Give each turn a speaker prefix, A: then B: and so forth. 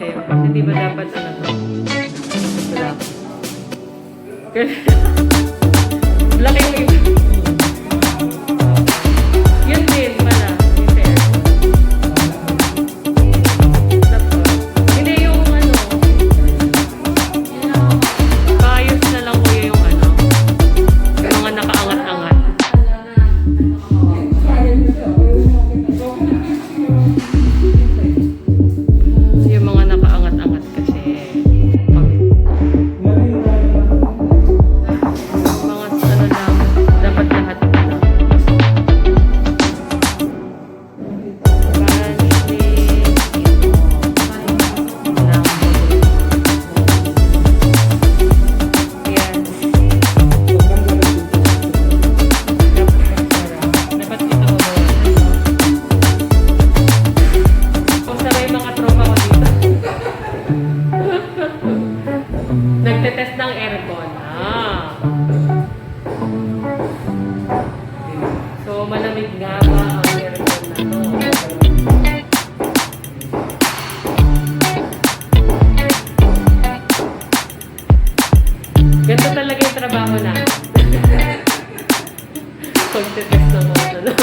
A: kayo. Kasi di ba dapat ano to? Black. Black yung iba. Yun din pala. Fair. Hindi yung ano. Kaayos na lang kuya yung ano. Yung mga nakaangat-angat. Yung mga nakaangat-angat kasi mga ano lang, dapat lahat ano. Nagtetest ng aircon. So, malamig nga ba ang aircon na to? Ganito talaga yung trabaho na. Pagtetest ng mga nanon.